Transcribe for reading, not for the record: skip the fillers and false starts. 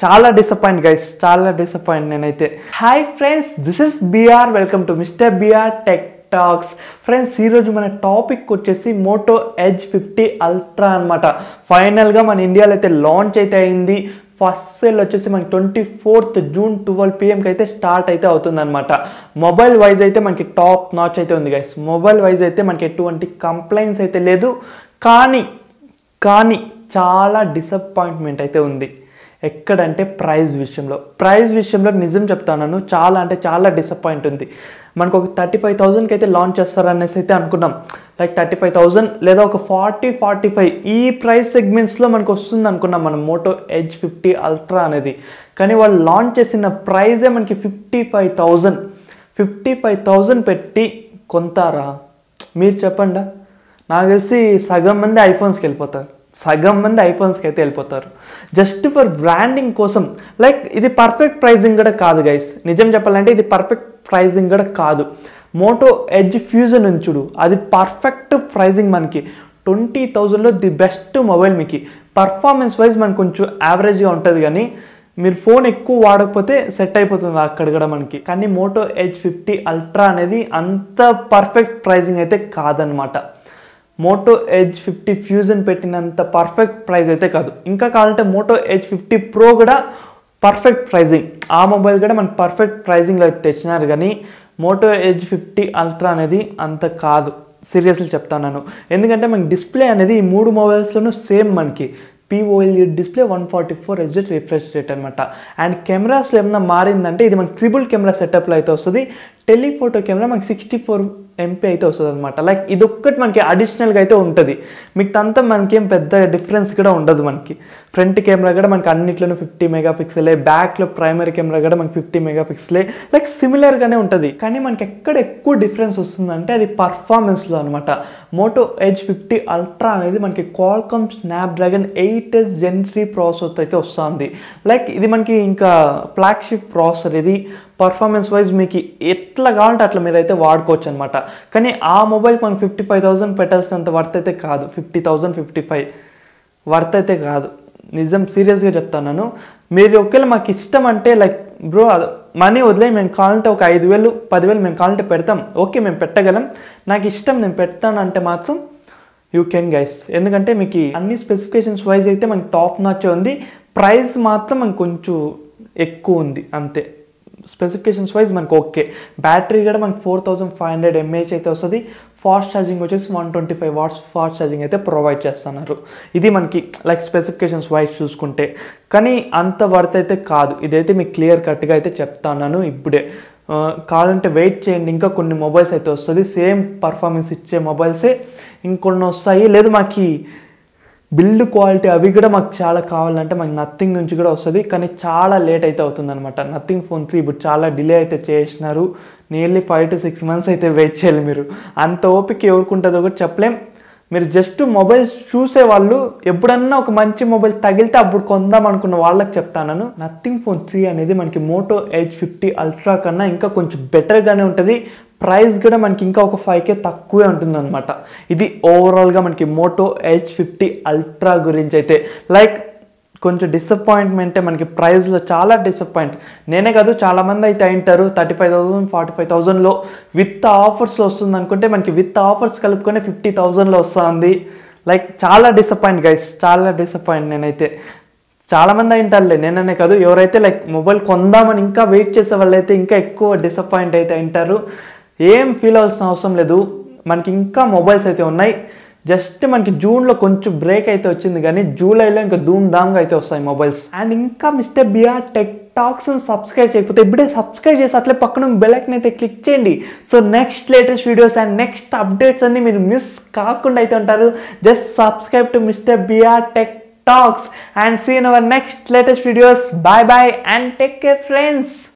చాలా disappoint guys, చాలా disappoint నేనైతే. Hi friends, this is BR. Welcome to mister BR tech talks. Friends, ఈరోజు మన టాపిక్ వచ్చేసి మోటో ఎడ్జ్ 50 అల్ట్రా అనమాట. ఫైనల్గా మన ఇండియాలో అయితే లాంచ్ అయితే అయింది. ఫస్ట్ సేల్ వచ్చేసి మనకి 24th జూన్ 12 PM అయితే స్టార్ట్ అయితే అవుతుంది అనమాట. మొబైల్ వైజ్ అయితే మనకి టాప్ నాచ్ అయితే ఉంది గైస్. మొబైల్ వైజ్ అయితే మనకి ఎటువంటి కంప్లైంట్స్ అయితే లేదు, కానీ చాలా డిసప్పాయింట్మెంట్ అయితే ఉంది. ఎక్కడంటే ప్రైస్ విషయంలో నిజం చెప్తాను, చాలా డిసప్పాయింట్ ఉంది. మనకు ఒక 35,000కి అయితే లాంచ్ చేస్తారనేసి అయితే అనుకున్నాం. లైక్ 35,000 లేదా ఒక 40-45 ఈ ప్రైస్ సెగ్మెంట్స్లో మనకు వస్తుంది అనుకున్నాం మనం మోటో ఎడ్జ్ 50 అల్ట్రా అనేది. కానీ వాళ్ళు లాంచ్ చేసిన ప్రైజే మనకి 55,000 పెట్టి కొంటారా మీరు చెప్పండి. నాకు తెలిసి సగం మంది ఐఫోన్స్కి అయితే వెళ్ళిపోతారు జస్ట్ ఫర్ బ్రాండింగ్ కోసం. లైక్ ఇది పర్ఫెక్ట్ ప్రైజింగ్ కూడా కాదు గైస్. నిజం చెప్పాలంటే ఇది పర్ఫెక్ట్ ప్రైజింగ్ కూడా కాదు. మోటో ఎడ్జ్ ఫ్యూజన్ ఉంది చూడు, అది పర్ఫెక్ట్ ప్రైజింగ్. మనకి 20,000లో ది బెస్ట్ మొబైల్. మీకు పర్ఫార్మెన్స్ వైజ్ మనకు కొంచెం యావరేజ్గా ఉంటుంది, కానీ మీరు ఫోన్ ఎక్కువ వాడకపోతే సెట్ అయిపోతుంది అక్కడ కూడా మనకి. కానీ మోటో ఎడ్జ్ 50 అల్ట్రా అనేది అంత పర్ఫెక్ట్ ప్రైజింగ్ అయితే కాదనమాట. మోటో ఎడ్జ్ 50 ఫ్యూజన్ పెట్టినంత పర్ఫెక్ట్ ప్రైస్ అయితే కాదు. ఇంకా కావాలంటే మోటో ఎడ్జ్ 50 ప్రో కూడా పర్ఫెక్ట్ ప్రైజింగ్. ఆ మొబైల్ కూడా మనకి పర్ఫెక్ట్ ప్రైజింగ్లో తెచ్చినారు, కానీ మోటో ఎడ్జ్ 50 అల్ట్రా అనేది అంత కాదు. సీరియస్లీ చెప్తాను. ఎందుకంటే మనకి డిస్ప్లే అనేది ఈ మూడు మొబైల్స్లోనూ సేమ్. మనకి POLED display, 144 Hz refresh rate అనమాట. అండ్ కెమెరాస్లో ఏమన్నా మారిందంటే ఇది మనకి ట్రిపుల్ కెమెరా సెటప్లో అయితే వస్తుంది. టెలిఫోటో కెమెరా మనకి 64 MP అయితే వస్తుంది అనమాట. లైక్ ఇది ఒక్కటి మనకి అడిషనల్గా అయితే ఉంటుంది. మిగతా మనకేం పెద్ద డిఫరెన్స్ కూడా ఉండదు. మనకి ఫ్రంట్ కెమెరా కూడా మనకి అన్నిట్లోనూ 50 మెగాపిక్సెలే, బ్యాక్లో ప్రైమరీ కెమెరా కూడా మనకి 50 మెగాపిక్సెలే. లైక్ సిమిలర్గానే ఉంటుంది, కానీ మనకి ఎక్కడ ఎక్కువ డిఫరెన్స్ వస్తుందంటే అది పర్ఫార్మెన్స్లో అనమాట. మోటో ఎడ్జ్ 50 అల్ట్రా అనేది మనకి Qualcomm Snapdragon 8s Gen 3 processor అయితే వస్తుంది. లైక్ ఇది మనకి ఇంకా ఫ్లాగ్షిప్ ప్రాసెసర్. ఇది పర్ఫార్మెన్స్ వైజ్ మీకు ఎట్లా కావాలంటే అట్లా మీరు అయితే వాడుకోవచ్చు అనమాట. కానీ ఆ మొబైల్కి మనకి 55,000 పెట్టాల్సినంత వర్త్ అయితే కాదు. 50,055 వర్త్ అయితే కాదు. నిజం సీరియస్గా చెప్తాను. మీరు ఒకవేళ మాకు ఇష్టం అంటే లైక్ బ్రో మనీ వదిలే, మేము కావాలంటే ఒక 5,000 10,000 మేము కావాలంటే పెడతాం, ఓకే మేము పెట్టగలం, నాకు ఇష్టం నేను పెడతాను అంటే మాత్రం యూ కెన్ గైస్. ఎందుకంటే మీకు అన్ని స్పెసిఫికేషన్స్ వైజ్ అయితే మనకి టాప్ నాచ్ ఉంది. ప్రైస్ మాత్రం మనకు కొంచెం ఎక్కువ ఉంది అంతే. స్పెసిఫికేషన్స్ వైజ్ మనకు ఓకే. బ్యాటరీ కూడా మనకి 4500 mAh అయితే వస్తుంది. ఫాస్ట్ ఛార్జింగ్ వచ్చేసి 125 watts ఫాస్ట్ ఛార్జింగ్ అయితే ప్రొవైడ్ చేస్తున్నారు. ఇది మనకి లైక్ స్పెసిఫికేషన్స్ వైజ్ చూసుకుంటే, కానీ అంత వర్త్ అయితే కాదు. ఇదైతే మీకు క్లియర్ కట్గా అయితే చెప్తాను ఇప్పుడే. కావాలంటే వెయిట్ చేయండి, ఇంకా కొన్ని మొబైల్స్ అయితే వస్తుంది. సేమ్ పర్ఫార్మెన్స్ ఇచ్చే మొబైల్సే ఇంకొన్ని వస్తాయి. లేదు మాకు బిల్డ్ క్వాలిటీ అవి కూడా మాకు చాలా కావాలంటే మనకి నథింగ్ నుంచి కూడా వస్తుంది, కానీ చాలా లేట్ అయితే అవుతుంది అనమాట. నథింగ్ ఫోన్ 3 ఇప్పుడు చాలా డిలే అయితే చేసినారు. నియర్లీ 5 to 6 months అయితే వెయిట్ చేయాలి మీరు. అంత ఓపిక ఎవరికి ఉంటుందో కూడా చెప్పలేం. మీరు జస్ట్ మొబైల్స్ చూసేవాళ్ళు ఎప్పుడన్నా ఒక మంచి మొబైల్ తగిలితే అప్పుడు కొందాం అనుకున్న వాళ్ళకి చెప్తాను. నథింగ్ ఫోన్ 3 అనేది మనకి మోటో ఎడ్జ్ 50 అల్ట్రా కన్నా ఇంకా కొంచెం బెటర్గానే ఉంటుంది. ప్రైస్ కూడా మనకి ఇంకా ఒక 5K తక్కువే ఉంటుంది అనమాట. ఇది ఓవరాల్గా మనకి మోటో ఎడ్జ్ 50 అల్ట్రా గురించి అయితే. లైక్ కొంచెం డిసప్పాయింట్మెంటే మనకి ప్రైస్లో, చాలా డిసప్పాయింట్. నేనే కాదు చాలామంది అయితే అయింటారు. 35,000 45,000లో విత్ ఆఫర్స్లో వస్తుంది అనుకుంటే మనకి విత్ ఆఫర్స్ కలుపుకొని 50,000లో వస్తుంది. లైక్ చాలా డిసప్పాయింట్ గైస్, చాలా డిసప్పాయింట్. నేనైతే చాలామంది అయింటారులే, నేననే కాదు, ఎవరైతే లైక్ మొబైల్ కొందామని ఇంకా వెయిట్ చేసే వాళ్ళు అయితే ఇంకా ఎక్కువ డిసప్పాయింట్ అయితే అయింటారు. ఏం ఫీల్ అవ్వాల్సిన అవసరం లేదు. మనకి ఇంకా మొబైల్స్ అయితే ఉన్నాయి. జస్ట్ మనకి జూన్లో కొంచెం బ్రేక్ అయితే వచ్చింది, కానీ జూలైలో ఇంకా ధూమ్ ధామ్గా అయితే వస్తాయి మొబైల్స్. అండ్ ఇంకా mister BR tech talks subscribe చేయకపోతే ఇప్పుడే సబ్స్క్రైబ్ చేసి అట్లే పక్కన బెల్ ఐకాన్ అయితే క్లిక్ చేయండి. So next latest videos and next updates అన్ని మీరు మిస్ కాకుండా అయితే ఉంటారు. Just subscribe to mister BR tech talks and see you in our next latest videos. Bye bye and take care friends.